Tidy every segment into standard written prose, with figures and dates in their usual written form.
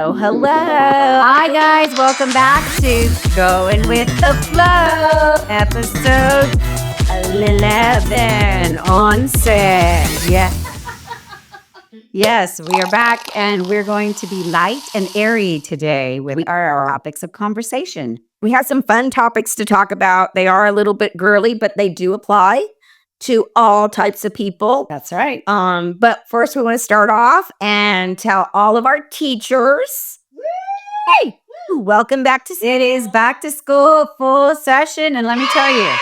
Oh, hello. Hi, guys. Welcome back to Going with the Flow, episode 11 on set. Yeah. Yes, we are back and we're going to be light and airy today with our topics of conversation. We have some fun topics to talk about. They are a little bit girly, but they do apply to all types of people. That's right. But first we want to start off and tell all of our teachers, hey, welcome back to It is back to school, full session. And let me tell you,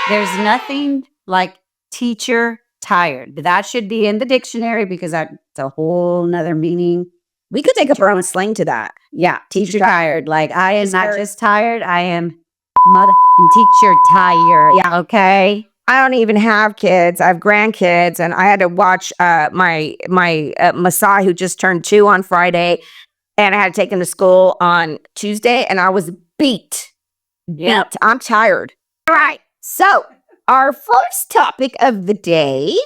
there's nothing like teacher tired. That should be in the dictionary because that's a whole nother meaning. We could take up our own slang to that. Yeah, teacher tired. Like I am not just tired, I am mother and teacher tired. Yeah. Okay. I don't even have kids. I have grandkids, and I had to watch my Masai, who just turned 2 on Friday, and I had to take him to school on Tuesday, and I was beat. Yeah. I'm tired. All right. So our first topic of the day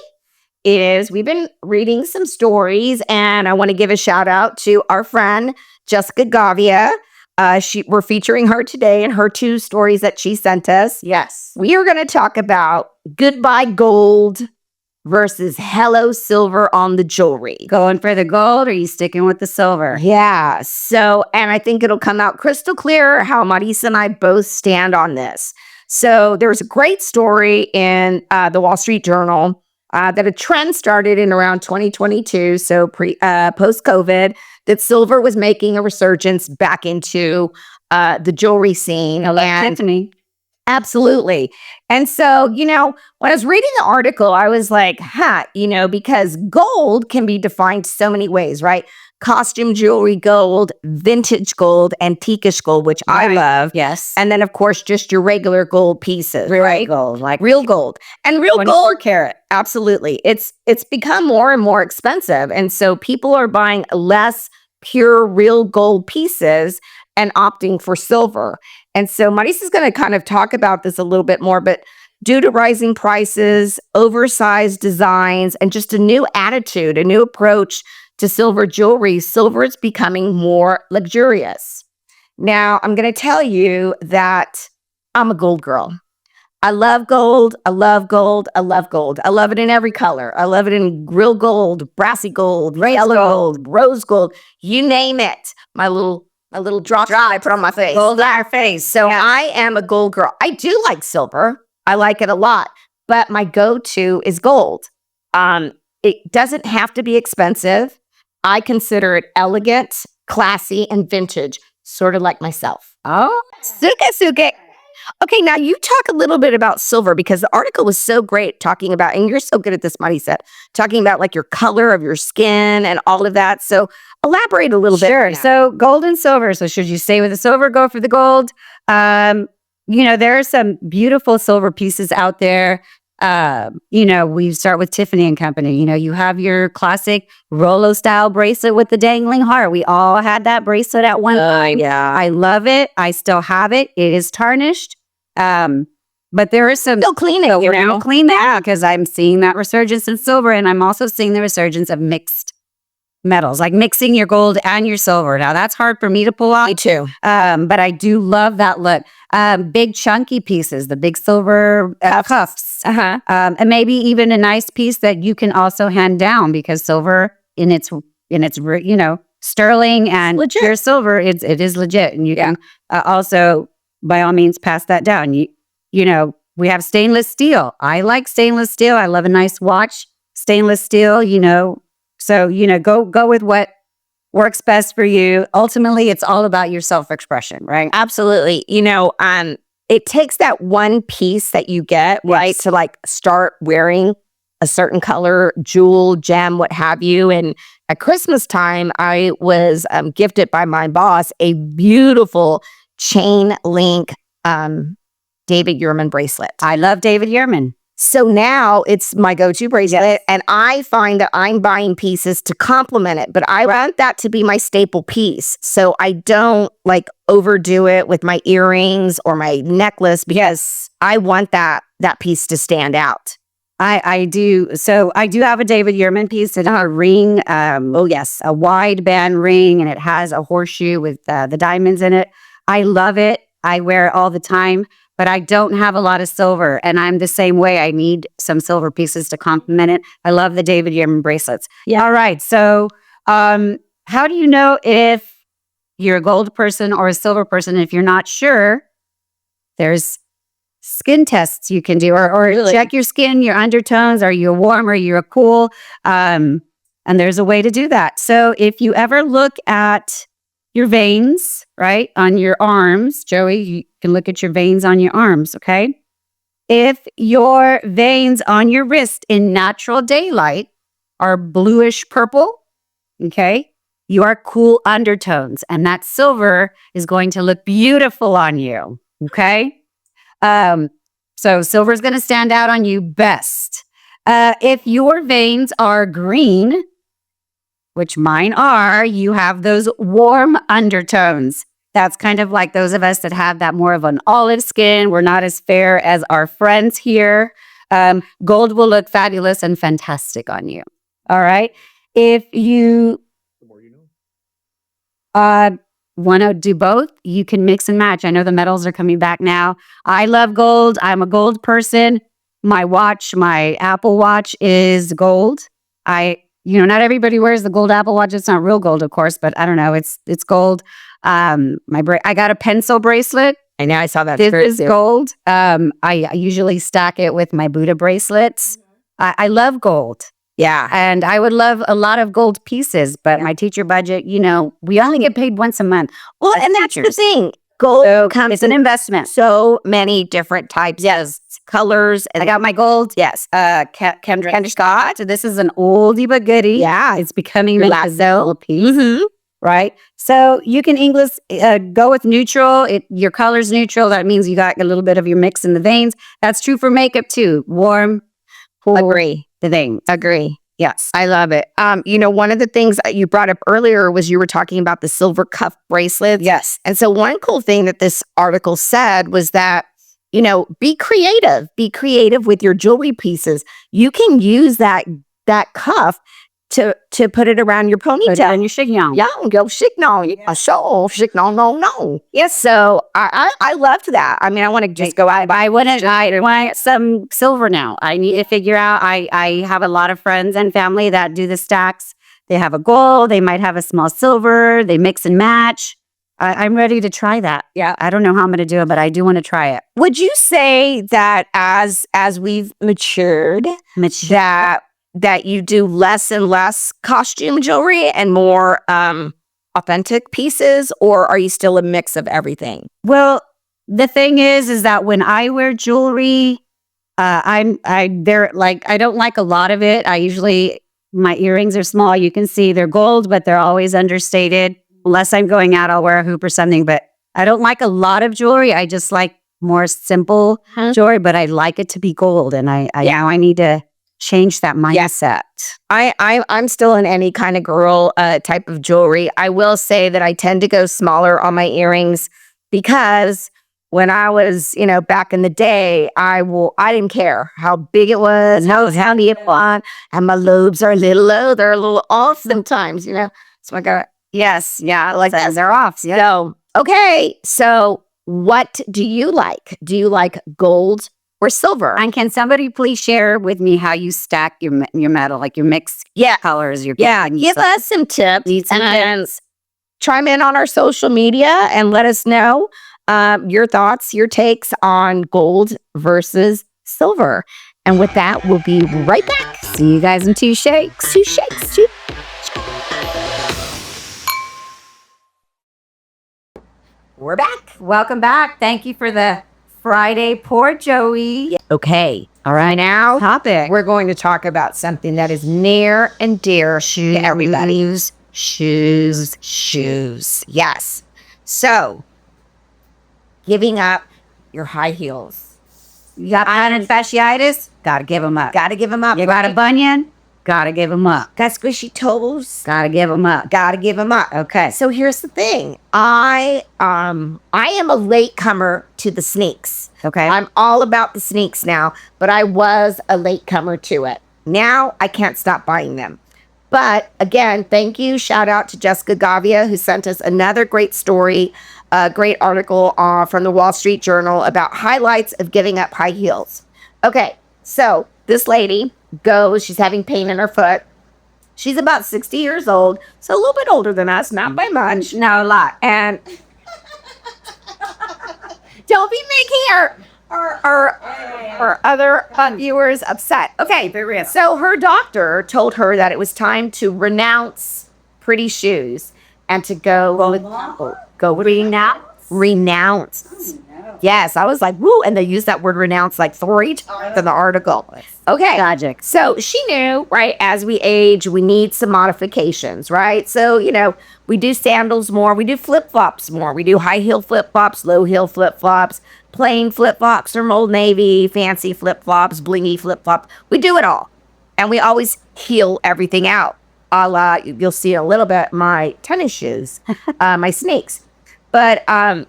is we've been reading some stories, and I want to give a shout out to our friend Jessica Gavia. We're featuring her today and her 2 stories that she sent us. Yes. We are going to talk about goodbye gold versus hello silver on the jewelry. Going for the gold or are you sticking with the silver? Yeah. So, and I think it'll come out crystal clear how Marisa and I both stand on this. So there's a great story in the Wall Street Journal that a trend started in around 2022, so post-COVID, that silver was making a resurgence back into the jewelry scene. Tiffany. Absolutely. And so, when I was reading the article, I was like, because gold can be defined so many ways, right? Costume jewelry gold, vintage gold, antiquish gold, which I love. Yes. And then, of course, just your regular gold pieces, right? Gold, like Real gold. And real 24 gold, karat. absolutely. It's become more and more expensive. And so people are buying less pure real gold pieces and opting for silver. And so Marisa's going to kind of talk about this a little bit more, but due to rising prices, oversized designs, and just a new attitude, a new approach to silver jewelry, silver is becoming more luxurious. Now, I'm going to tell you that I'm a gold girl. I love gold. I love gold. I love gold. I love it in every color. I love it in real gold, brassy gold, yellow gold, rose gold, you name it. My little drop I put on my face. Gold on our face. So I am a gold girl. I do like silver. I like it a lot, but my go-to is gold. It doesn't have to be expensive. I consider it elegant, classy, and vintage, sort of like myself. Oh, Suke. Okay, now you talk a little bit about silver because the article was so great talking about, and you're so good at this, Marisa, talking about like your color of your skin and all of that. So elaborate a little bit. Sure. So gold and silver. So should you stay with the silver, go for the gold? There are some beautiful silver pieces out there. We start with Tiffany and Company. You have your classic Rolo style bracelet with the dangling heart. We all had that bracelet at one time. Yeah. I love it. I still have it. It is tarnished. But there is some Still cleaning, clean that because I'm seeing that resurgence in silver, and I'm also seeing the resurgence of mixed metals, like mixing your gold and your silver. Now that's hard for me to pull off. Me too. But I do love that look. Big chunky pieces, the big silver cuffs, and maybe even a nice piece that you can also hand down because silver in its sterling and Legit. pure silver, it is legit, and you can also by all means pass that down. We have stainless steel. I like stainless steel. I love a nice watch. Stainless steel. So, go with what works best for you. Ultimately, it's all about your self-expression, right? Absolutely. It takes that one piece that you get, right, to like start wearing a certain color, jewel, gem, what have you. And at Christmas time, I was gifted by my boss a beautiful chain link David Yurman bracelet. I love David Yurman. So now it's my go-to bracelet, and I find that I'm buying pieces to complement it, but I want that to be my staple piece. So I don't like overdo it with my earrings or my necklace because I want that piece to stand out. I do. So I do have a David Yurman piece. It's a ring. Oh yes, a wide band ring, and it has a horseshoe with the diamonds in it. I love it. I wear it all the time, but I don't have a lot of silver, and I'm the same way. I need some silver pieces to complement it. I love the David Yurman bracelets. Yeah. All right. So, how do you know if you're a gold person or a silver person? If you're not sure, there's skin tests you can do, or Really? check your skin, your undertones. Are you a warm or you're a cool? And there's a way to do that. So if you ever look at your veins, right, on your arms, Joey, you can look at your veins on your arms, okay? If your veins on your wrist in natural daylight are bluish purple, okay, you are cool undertones, and that silver is going to look beautiful on you, okay? So silver is going to stand out on you best. If your veins are green, which mine are, you have those warm undertones. That's kind of like those of us that have that more of an olive skin. We're not as fair as our friends here. Gold will look fabulous and fantastic on you. All right. If you want to do both, you can mix and match. I know the metals are coming back now. I love gold. I'm a gold person. My watch, my Apple Watch is gold. Not everybody wears the gold Apple Watch. It's not real gold, of course, but I don't know. It's gold. I got a pencil bracelet. I know I saw that. This is gold. I usually stack it with my Buddha bracelets. I love gold. Yeah. And I would love a lot of gold pieces, but my teacher budget, we only get paid once a month. Well, and that's the thing. Gold comes It's an investment. so many different types. Yes. Colors. I got my gold. Yes. Kendra Scott. So this is an oldie but goodie. Yeah. It's becoming Relax. a Zell piece, Mm-hmm. right? So you can go with neutral. Your color's neutral. That means you got a little bit of your mix in the veins. That's true for makeup too. Warm, cool, Agree. the veins. Agree. Yes. I love it. One of the things that you brought up earlier was you were talking about the silver cuff bracelets. Yes. And so one cool thing that this article said was that, be creative. Be creative with your jewelry pieces. You can use that cuff to put it around your ponytail. And your chignon. Yeah, go chignon. A show chignon, no. Yes, so I loved that. I mean, I want to just go out. I want some silver now. I need to figure out. I have a lot of friends and family that do the stacks. They have a gold. They might have a small silver. They mix and match. I'm ready to try that. Yeah, I don't know how I'm going to do it, but I do want to try it. Would you say that as we've matured, that you do less and less costume jewelry and more authentic pieces, or are you still a mix of everything? Well, the thing is that when I wear jewelry, I don't like a lot of it. My earrings are small. You can see they're gold, but they're always understated. Unless I'm going out, I'll wear a hoop or something. But I don't like a lot of jewelry. I just like more simple jewelry, but I like it to be gold. And now I need to change that mindset. I'm still in any kind of girl type of jewelry. I will say that I tend to go smaller on my earrings because when I was, back in the day, I didn't care how big it was, how neat it was, and my lobes are a little low. They're a little off sometimes, So I got Yes, yeah, like that. They're off. Yeah. So okay, so what do you like? Do you like gold or silver? And can somebody please share with me how you stack your metal, like your mixed colors? Give us some tips and chime in on our social media and let us know your thoughts, your takes on gold versus silver. And with that, we'll be right back. See you guys in two shakes. We're back. Welcome back. Thank you for the Friday Pour Joey. Okay. All right. Now, Topic. we're going to talk about something that is near and dear to everybody. Shoes. Yes. So, giving up your high heels. You got plantar fasciitis? Got to give them up. Got to give them up. You got a bunion? Gotta give them up. Got squishy toes. Gotta give them up. Gotta give them up. Okay. So here's the thing. I am a latecomer to the sneaks. Okay. I'm all about the sneaks now, but I was a latecomer to it. Now I can't stop buying them. But again, thank you. Shout out to Jessica Gavia, who sent us another great story, a great article from the Wall Street Journal about highlights of giving up high heels. Okay, so this lady goes, she's having pain in her foot. She's about 60 years old, so a little bit older than us, not by much. No, a lot. And don't be making our other viewers upset. Okay, For real. so her doctor told her that it was time to renounce pretty shoes and to go renounce. Yes, I was like, woo, and they used that word renounce like 3 times in the article. Okay. Logic. So she knew, right, as we age, we need some modifications, right? So, you know, we do sandals more, we do flip-flops more, we do high heel flip-flops, low heel flip-flops, plain flip-flops from Old Navy, fancy flip-flops, blingy flip-flops. We do it all. And we always heel everything out. A la, you'll see a little bit my tennis shoes, my snakes. But,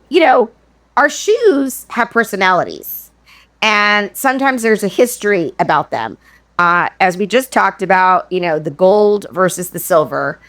you know, our shoes have personalities. And sometimes there's a history about them. As we just talked about, you know, the gold versus the silver.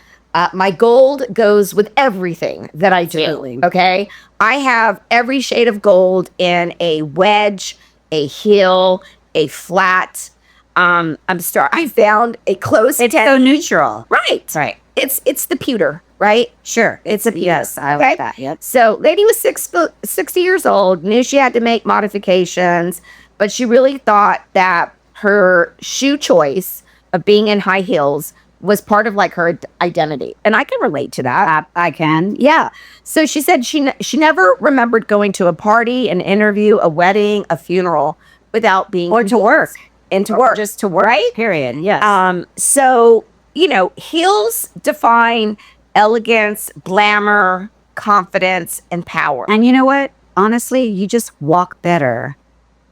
My gold goes with everything that I do. Absolutely. Okay. I have every shade of gold in a wedge, a heel, a flat. I found a close. It's so neutral. Right. Right. It's the pewter, right? Sure. It's a pewter. Yes, I Okay? like that. Yep. So lady was 60 years old, knew she had to make modifications, but she really thought that her shoe choice of being in high heels was part of like her identity. And I can relate to that. I can. Yeah. So she said she never remembered going to a party, an interview, a wedding, a funeral without being Or to work. into Or work. just to work. Right? Period. Yes. So, you know, heels define elegance, glamour, confidence, and power. And you know what? Honestly, you just walk better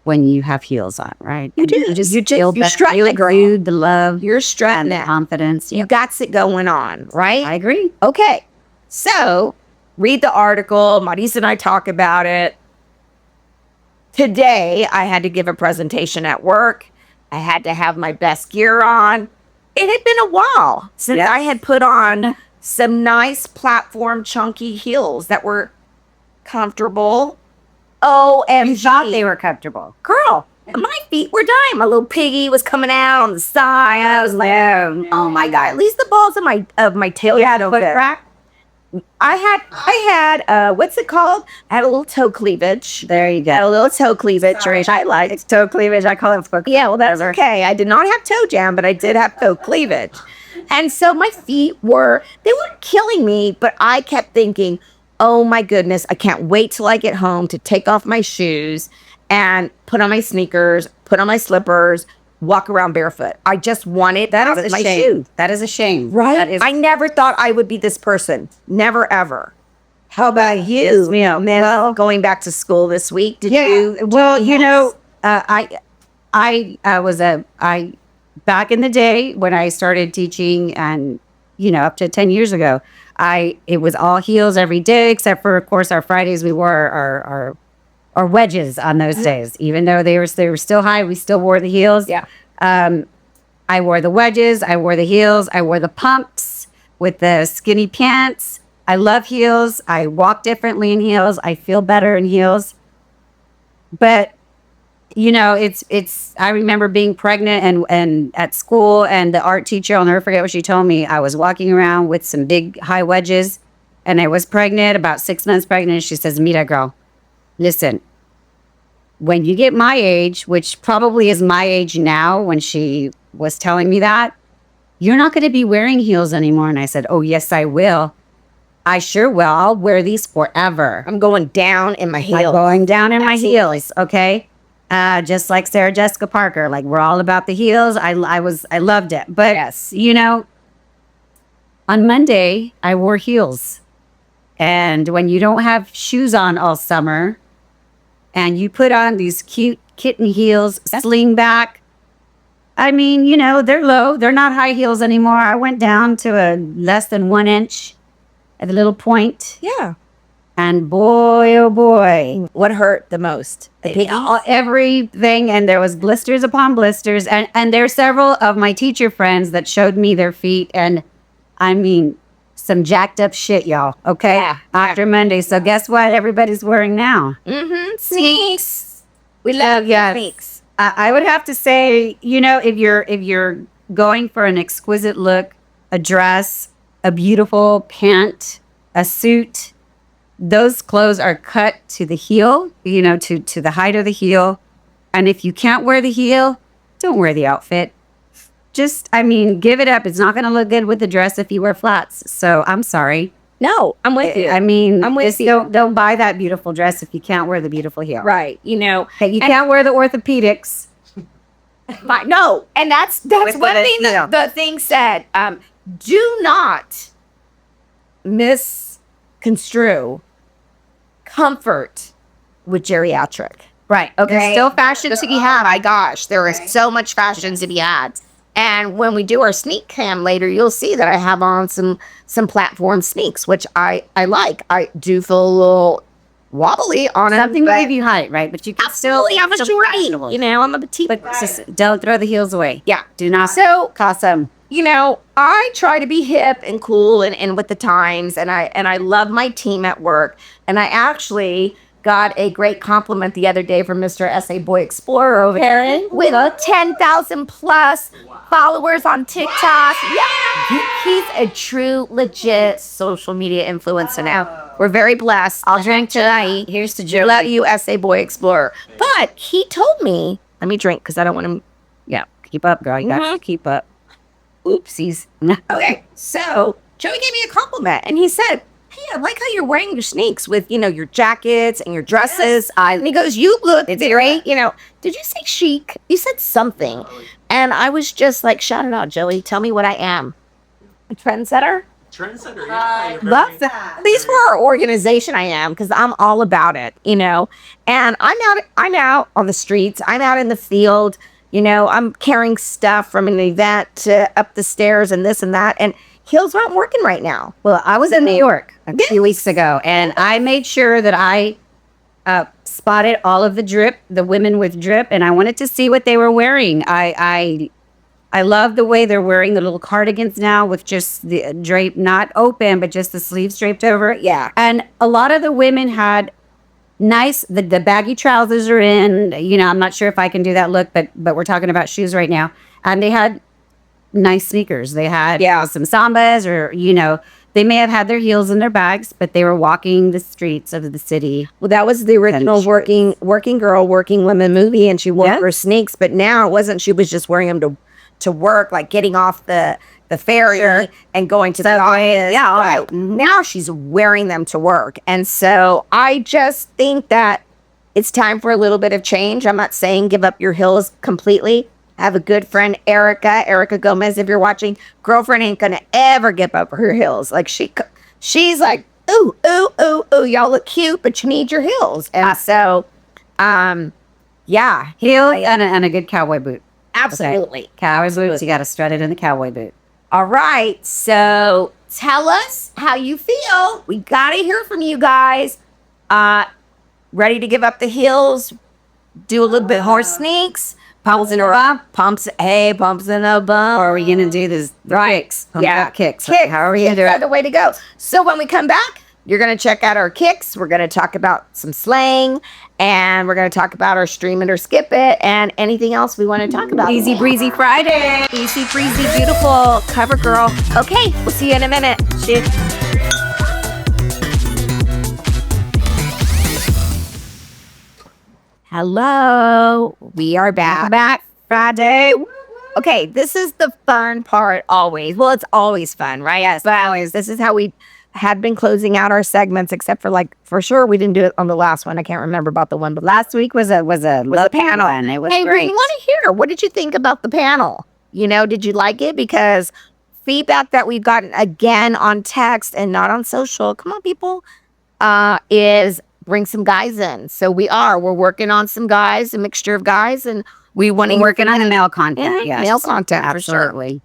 when you have heels on, right? You do. You just You feel you better. strut You it, girl. exude the love You're strutting and the that. confidence. You got it going on, right? I agree. Okay. So read the article. Marisa and I talk about it. Today, I had to give a presentation at work. I had to have my best gear on. It had been a while since Yeah. I had put on some nice platform chunky heels that were comfortable. You thought they were comfortable. Girl, my feet were dying. My little piggy was coming out on the side. I was like, oh my God. At least the balls of my tail don't Foot fit. crack. I had what's it called? I had a little toe cleavage. There you I had go. a little toe cleavage, which I liked. It's toe cleavage. I call it foot. Yeah, well, that's okay. I did not have toe jam, but I did have toe cleavage. And so my feet they weren't killing me, but I kept thinking, oh my goodness, I can't wait till I get home to take off my shoes and put on my sneakers, put on my slippers, walk around barefoot. I just wanted That is a my shame. shoes. That is a shame. Right? That is. I never thought I would be this person. Never, ever. How about you? Yeah. Well, going back to school this week, did Yeah. you? Well, you know, I was back in the day when I started teaching, and you know, up to 10 years ago, it was all heels every day, except for, of course, our Fridays. We wore our wedges on those days, even though they were still high. We still wore the heels. Yeah. I wore the wedges. I wore the heels. I wore the pumps with the skinny pants. I love heels. I walk differently in heels. I feel better in heels. But you know, I remember being pregnant and at school, and the art teacher, I'll never forget what she told me. I was walking around with some big high wedges, and I was pregnant, about 6 months pregnant. She says, Mira, girl, listen, when you get my age, which probably is my age now when she was telling me that, you're not going to be wearing heels anymore. And I said, oh, yes, I will. I sure will. I'll wear these forever. I'm going down in my I'm heels. going down in my heels, okay? Just like Sarah Jessica Parker, like we're all about the heels. I loved it. But Yes. you know, on Monday I wore heels. And when you don't have shoes on all summer and you put on these cute kitten heels, sling back, I mean, you know, they're low. They're not high heels anymore. I went down to a less than 1 inch at the little point. Yeah. And boy, oh boy, What hurt the most? The piggies? everything. And there was blisters upon blisters. And there are several of my teacher friends that showed me their feet. And I mean, some jacked up shit, y'all. Okay. Yeah. After Monday. So guess what? Everybody's wearing now. Mm-hmm. Sneaks. We love Yes. sneaks. I would have to say, you know, if you're going for an exquisite look, a dress, a beautiful pant, a suit, those clothes are cut to the heel, you know, to the height of the heel. And if you can't wear the heel, don't wear the outfit. Just, I mean, give it up. It's not going to look good with the dress if you wear flats. So I'm sorry. No, I'm with you. I mean, I'm with just you. don't buy that beautiful dress if you can't wear the beautiful heel. Right. You know, Okay, you can't wear the orthopedics. no. And that's With one the- thing no. the thing said. Do not misconstrue comfort with geriatric. Right. There's Okay. still fashion to be had. My gosh, there is so much fashion to be had. And when we do our sneak cam later, you'll see that I have on some platform sneaks, which I like. I do feel a little wobbly on Something it. to give you height, right? But you can still. Absolutely, I'm a still shorty. fashionable. You know, I'm a petite. But just don't throw the heels away. Yeah. Do not So cost them. you know, I try to be hip and cool and with the times, and I love my team at work. And I actually got a great compliment the other day from Mr. SA Boy Explorer over there with 10,000 plus followers on TikTok. Yeah, he's a true, legit social media influencer now. We're very blessed. I'll drink tonight. Here's to I love you, SA Boy Explorer. But he told me, let me drink because I don't want to. Yeah. Keep up, girl. You got to keep up. Oopsies. Okay, so Joey gave me a compliment, and he said, "Hey, I like how you're wearing your sneaks with, you know, your jackets and your dresses." And he goes, "You look great." You know, did you say chic? You said something, and I was just like, "Shout it out, Joey. Tell me what I am." A trendsetter. Trendsetter, yeah. You're Love very- that. At least for our organization, I am, because I'm all about it, you know. And I'm out on the streets. I'm out in the field. You know, I'm carrying stuff from an event to up the stairs and this and that. And heels aren't working right now. Well, I was in New York a few weeks ago, and I made sure that I spotted all of the drip, the women with drip, and I wanted to see what they were wearing. I love the way they're wearing the little cardigans now with just the drape not open, but just the sleeves draped over it. Yeah. And a lot of the women had nice, the baggy trousers are in, you know, I'm not sure if I can do that look, but we're talking about shoes right now. And they had nice sneakers. They had some Sambas, or, you know, they may have had their heels in their bags, but they were walking the streets of the city. Well, that was the original working girl, working women movie, and she wore Yeah. her sneaks. But now it wasn't. She was just wearing them to work, like getting off the ferry and going to the office. Yeah, all Right. right. Mhm. Now she's wearing them to work, and so I just think that it's time for a little bit of change. I'm not saying give up your heels completely. I have a good friend, Erica Gomez. If you're watching, girlfriend ain't gonna ever give up her heels. Like she's like, ooh, y'all look cute, but you need your heels. And so, yeah, Heel and a good cowboy boot. absolutely. Cowboy boots, you got to strut it in the cowboy boot. All right, so tell us how you feel. We gotta hear from you guys. Ready to give up the heels? Do a little bit more sneaks. Pumps in a bump. Pumps in a bump. Or are we going to do this? Kicks. Yeah. Kicks. Kicks. How are we going to do Kicks are it? the way to go. So when we come back, you're going to check out our kicks. We're going to talk about some slang, and we're going to talk about our stream it or skip it, and anything else we want to talk about. Easy breezy Friday. Easy breezy, beautiful cover girl. Okay, we'll see you in a minute. Shit. Hello, we are back. Friday. Okay, this is the fun part always. Well, it's always fun, right? Yes, but always. This is how we had been closing out our segments, except for like, for sure, we didn't do it on the last one. I can't remember about the one, but Last week was a panel. and it was hey, we great. want to hear, what did you think about the panel? You know, did you like it? Because feedback that we've gotten again on text and not on social, come on, people, is bring some guys in. So we're working on some guys, a mixture of guys, and we want to Working on the male content. yeah, Yes. male content for sure. Absolutely.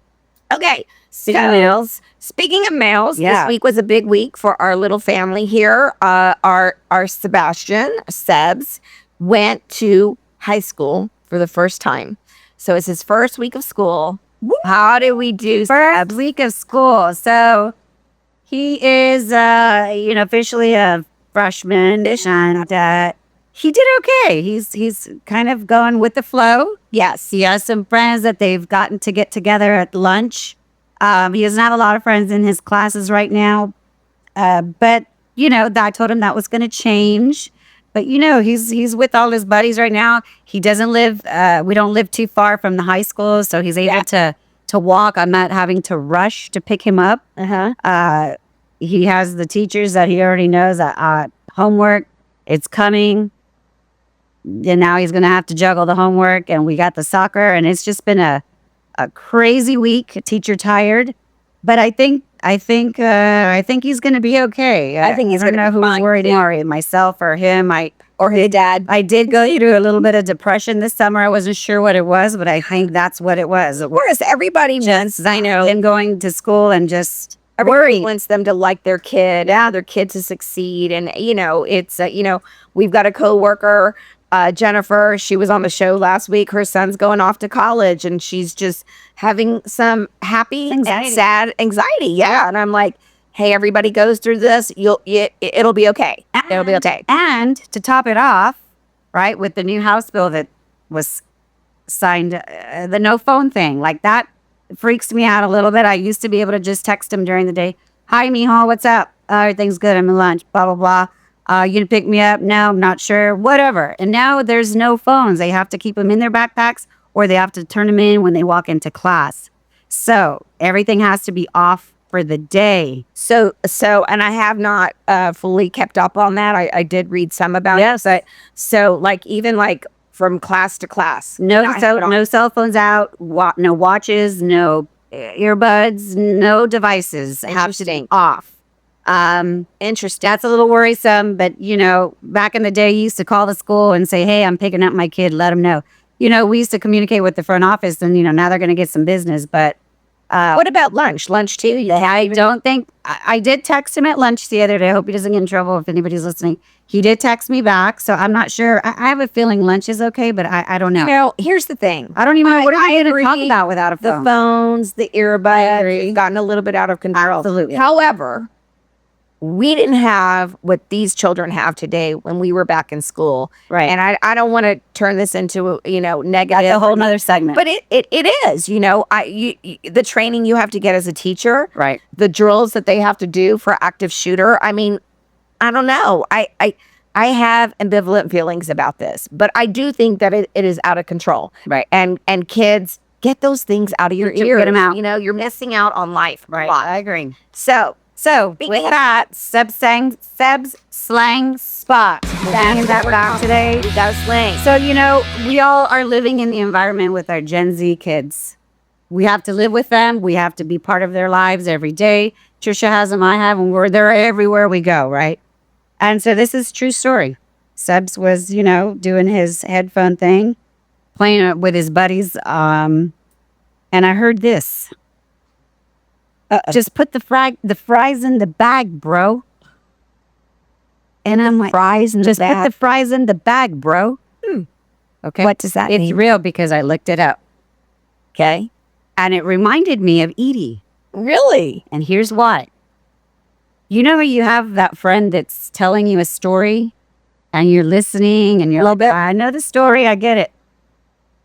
Okay. Speaking of males. Speaking of males, Yeah. this week was a big week for our little family here. Our Sebastian, Sebs, went to high school for the first time. So it's his first week of school. How did we do, First Sebs? week of school. So he is, officially a freshman, and he did okay. He's kind of going with the flow. Yes. He has some friends that they've gotten to get together at lunch. He doesn't have a lot of friends in his classes right now, but I told him that was going to change. But he's with all his buddies right now. He doesn't live. We don't live too far from the high school, so he's able to walk. I'm not having to rush to pick him up. He has the teachers that he already knows that homework, it's coming. And now he's going to have to juggle the homework, and we got the soccer, and it's just been a crazy week. Teacher tired, but I think he's going to be okay. I think he's I don't gonna know be who's fine, worried too. more, myself or him. Or his dad. I did go through a little bit of depression this summer. I wasn't sure what it was, but I think that's what it was. Of course, everybody wants, I know, Him going to school and just everybody wants them to like their kid, their kid to succeed. And, it's, we've got a coworker, Jennifer. She was on the show last week. Her son's going off to college, and she's just having some happy Anxiety. and sad anxiety. Yeah. And I'm like, hey, everybody goes through this. It'll be okay. It'll be okay. And to top it off, right, with the new House bill that was signed, the no phone thing, like that freaks me out a little bit. I used to be able to just text him during the day. Hi, mijo, what's up? Everything's good. I'm at lunch, blah, blah, blah. You gonna pick me up? No, I'm not sure. Whatever. And now there's no phones. They have to keep them in their backpacks, or they have to turn them in when they walk into class. So everything has to be off for the day. So, and I have not fully kept up on that. I did read some about it. But so, even from class to class, No cell phones out. No watches. No earbuds. No devices have to be off. Interesting. That's a little worrisome, but back in the day, you used to call the school and say, "Hey, I'm picking up my kid. Let them know." We used to communicate with the front office, and now they're going to get some business. But What about lunch? Lunch too? I don't think I did text him at lunch the other day. I hope he doesn't get in trouble if anybody's listening. He did text me back, so I'm not sure. I have a feeling lunch is okay, but I don't know. Here's the thing. I don't even know what are we going to agree. talk about without a The phone. phones, the earbuds, have gotten a little bit out of control. Absolutely. However, we didn't have what these children have today when we were back in school. Right. And I don't want to turn this into, negative. That's a whole nother segment. But it is, the training you have to get as a teacher, right. the drills that they have to do for active shooter. I mean, I don't know. I have ambivalent feelings about this, but I do think that it is out of control. Right. And kids, get those things out of your ears. Get 'em out. You're missing out on life. Right. A lot. I agree. So With that, Seb's slang spot. Bringing that back today. we got a slang. So, we all are living in the environment with our Gen Z kids. We have to live with them. We have to be part of their lives every day. Trisha has them, I have them. They're everywhere we go, right? And so this is true story. Sebs was, doing his headphone thing, playing with his buddies. And I heard this. Just put the fries in the bag, bro. And I'm like, Fries in the just bag? put the fries in the bag, bro. Okay. What does that It's mean? real because I looked it up. Okay. And it reminded me of Edie. Really? And here's why. You have that friend that's telling you a story and you're listening and you're like, I know the story, I get it.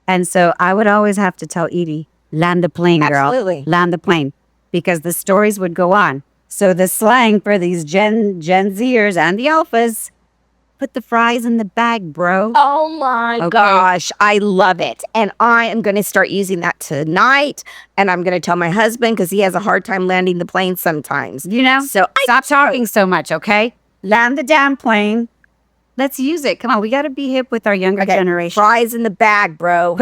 And so I would always have to tell Edie, land the plane, girl. Absolutely. Land the plane. Because the stories would go on. So the slang for these Gen Zers and the alphas, put the fries in the bag, bro. Oh my gosh, I love it. And I am going to start using that tonight. And I'm going to tell my husband because he has a hard time landing the plane sometimes. So Stop talking so much, okay? Land the damn plane. Let's use it. Come on, we got to be hip with our younger generation. Fries in the bag, bro.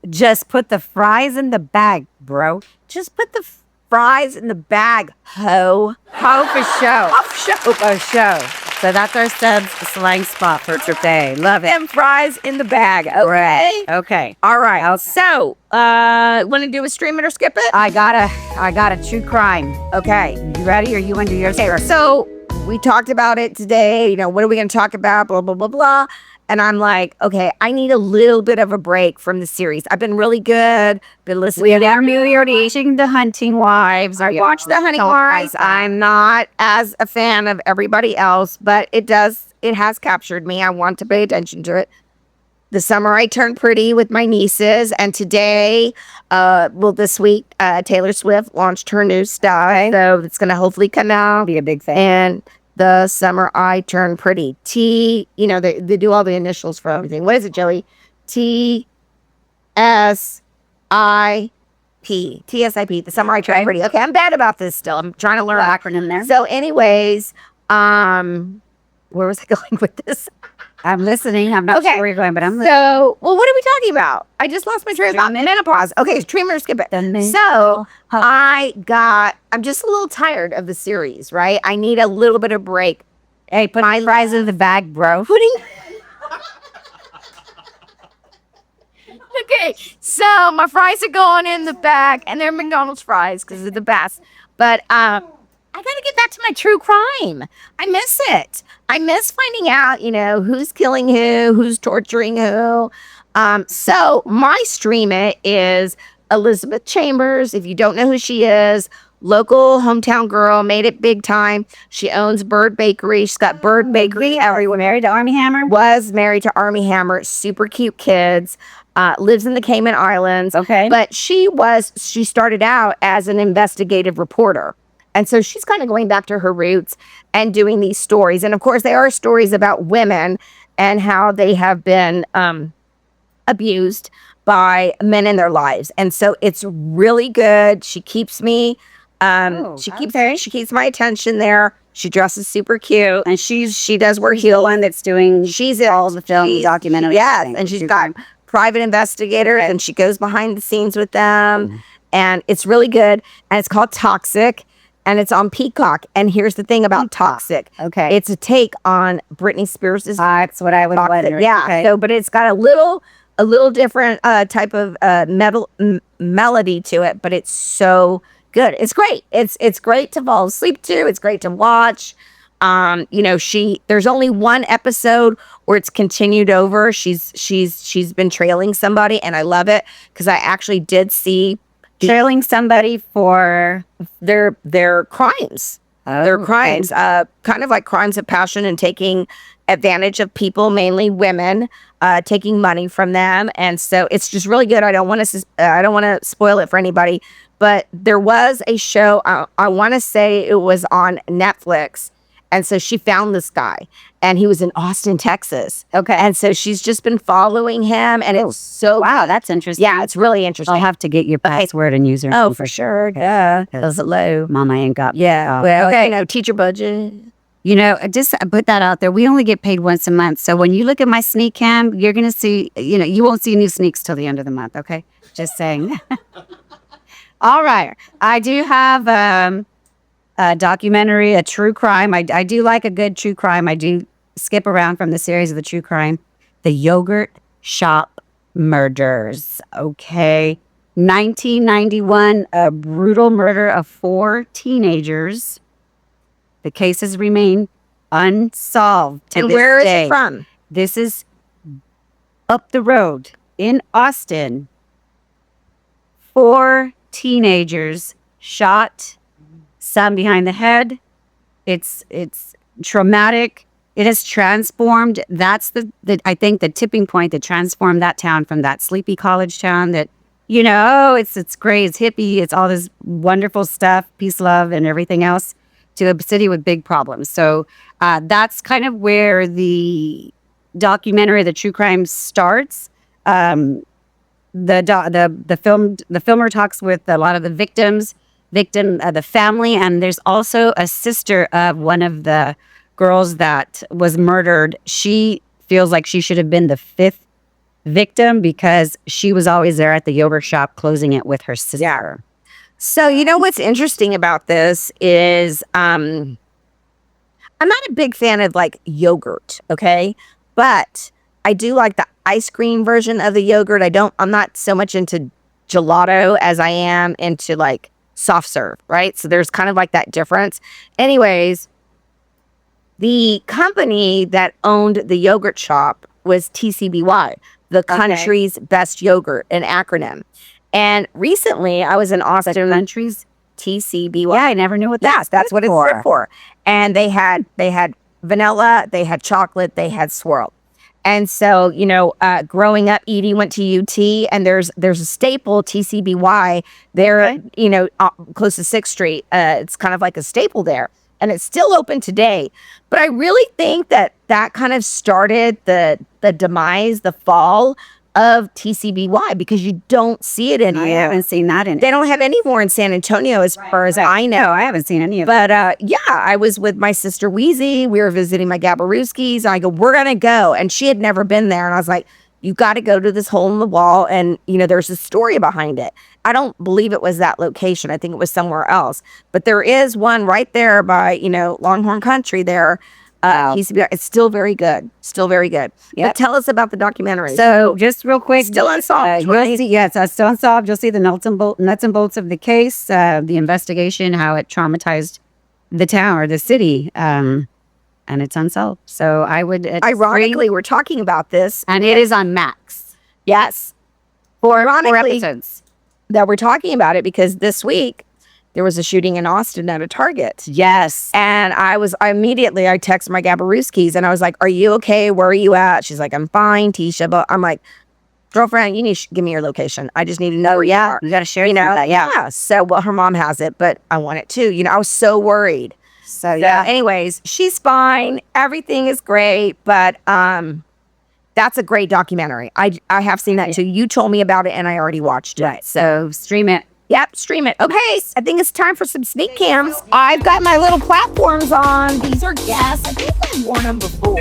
Just put the fries in the bag, bro. Just put the fries in the bag, ho. Ho for show. Off show. For show. So that's our slang spot for today. Love it. And fries in the bag. Okay. Okay. All right. So, want to do a stream it or skip it? I got a true crime. Okay. You ready, or you want to do yours first? So we talked about it today. You know, what are we going to talk about? Blah, blah, blah, blah. And I'm like, okay, I need a little bit of a break from the series. I've been really good. Been listening. We are watching The Hunting Wives. I watched The Hunting Wives. I'm not as a fan of everybody else, but it has captured me. I want to pay attention to it. The summer I turned pretty with my nieces, and today, this week, Taylor Swift launched her new style, so it's going to hopefully come out. Be a big thing. And the summer I turned pretty. T, you know, they do all the initials for everything. What is it, Joey? TSIP. TSIP. The summer I turned pretty. Okay, I'm bad about this still. I'm trying to learn. Acronym there. So, anyways, where was I going with this? I'm listening. I'm not Okay. sure where you're going, but I'm listening. So, well, what are we talking about? I just lost my train of thought. Menopause. Okay, stream or skip it. So, I'm just a little tired of the series, right? I need a little bit of break. Hey, put my fries in the bag, bro. Okay, so my fries are going in the bag, and they're McDonald's fries because they're the best. But I got to get back to my true crime. I miss it. I miss finding out, you know, who's killing who, who's torturing who. So my stream it is Elizabeth Chambers. If you don't know who she is, local hometown girl, made it big time. She owns Bird Bakery. She's got Bird Bakery everywhere. Married to Army Hammer? Was married to Army Hammer. Super cute kids. Lives in the Cayman Islands. Okay. But she started out as an investigative reporter. And so she's kind of going back to her roots and doing these stories. And of course, they are stories about women and how they have been abused by men in their lives. And so it's really good. She keeps me, she keeps my attention there. She dresses super cute. And She does wear heels. one that's doing all the film documentary. Yes, and she's got private investigators, and she goes behind the scenes with them. And it's really good. And it's called Toxic. And it's on Peacock. And here's the thing about Toxic. Okay. It's a take on Britney Spears' That's what I was wondering. Yeah. Okay. So, but it's got a little different type of melody to it, but it's so good. It's great. It's great to fall asleep to. It's great to watch. You know, there's only one episode where it's continued over. She's been trailing somebody, and I love it because I actually did see Trailing somebody for their crimes. Their crimes, kind of like crimes of passion and taking advantage of people, mainly women, taking money from them. And so it's just really good. I don't want to spoil it for anybody, but there was a show. I want to say it was on Netflix. And so she found this guy, and he was in Austin, Texas. Okay. And so she's just been following him, and it's so wow, that's interesting. yeah, it's really interesting. I'll have to get your password and username. Oh, for sure. Yeah. That's low. Mama ain't got. Yeah. Well, okay. You know, teacher budget. You know, just put that out there. We only get paid once a month. So when you look at my sneak cam, you're going to see, you know, you won't see new sneaks till the end of the month. Okay. Just saying. All right. I do have a documentary, a true crime. I do like a good true crime. I do skip around from the series of the true crime. The Yogurt Shop Murders. Okay. 1991, a brutal murder of 4 teenagers. The cases remain unsolved to And this where is day. it from? This is up the road in Austin. 4 teenagers shot, some behind the head. It's traumatic. It has transformed. That's the I think the tipping point that transformed that town from that sleepy college town that, you know, it's great, it's hippie, it's all this wonderful stuff, peace, love, and everything else, to a city with big problems. So that's kind of where the documentary, the true crime starts. The filmer talks with a lot of the the family, and there's also a sister of one of the girls that was murdered. She feels like she should have been the 5th victim because she was always there at the yogurt shop closing it with her sister. Yeah. So, you know what's interesting about this is I I'm not a big fan of like yogurt, okay? But I do like the ice cream version of the yogurt. I'm not so much into gelato as I am into like soft serve, right? So there's kind of like that difference. Anyways, the company that owned the yogurt shop was TCBY, the country's best yogurt, an acronym. And recently I was in Austin. Countries. TCBY. Yeah, I never knew what Yes, that's what it's stood for. And they had vanilla, they had chocolate, they had swirl. And so, growing up, Edie went to UT, and there's a staple, TCBY, there, close to 6th Street. It's kind of like a staple there, and it's still open today. But I really think that kind of started the demise, the fall of TCBY, because you don't see it anymore. I haven't seen that in. They don't have any more in San Antonio, as far as I know. No, I haven't seen any of it. But I was with my sister Wheezy. We were visiting my Gabaruskis. I go, we're gonna go, and she had never been there. And I was like, you got to go to this hole in the wall, and there's a story behind it. I don't believe it was that location. I think it was somewhere else. But there is one right there by Longhorn Country there. TCBY. It's still very good. Still very good. Yep. But tell us about the documentary. So just real quick, Still unsolved. you'll see, yes, it's still unsolved. You'll see the nuts and bolts of the case, the investigation, how it traumatized the town or the city, and it's unsolved. So I would, Ironically, we're talking about this. and it is on Max. Yes. Four Ironically, episodes. that we're talking about it because this week there was a shooting in Austin at a Target. Yes. And I immediately texted my Gabaruskis and I was like, are you okay? Where are you at? She's like, I'm fine, Tisha. But I'm like, girlfriend, you need to give me your location. I just need to know where you are. You got to share that. Yeah. So, her mom has it, but I want it too. I was so worried. So Yeah. Anyways, she's fine. Everything is great. But that's a great documentary. I have seen that too. You told me about it and I already watched it. Right. So stream it. Yep, stream it. Okay, I think it's time for some sneak cams. I've got my little platforms on. These are Guess. I think I've worn them before.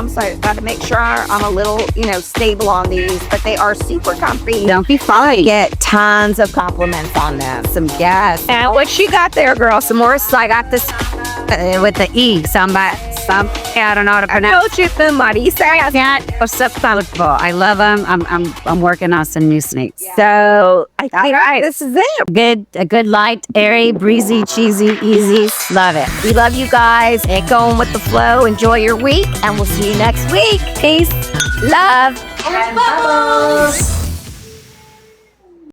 So I've got to make sure I'm a little, stable on these. But they are super comfy. Don't be funny. Get tons of compliments on them. Some gas. And what you got there, girl? Some more. So I got this. With the E. I don't know how to pronounce. Don't you feel muddy? I can't. I love them. I'm working on some new snakes. So I think this is it. A good light, airy, breezy, cheesy, easy. Love it. We love you guys. Get going with the flow. Enjoy your week, and we'll see you next week. Peace, love, and bubbles.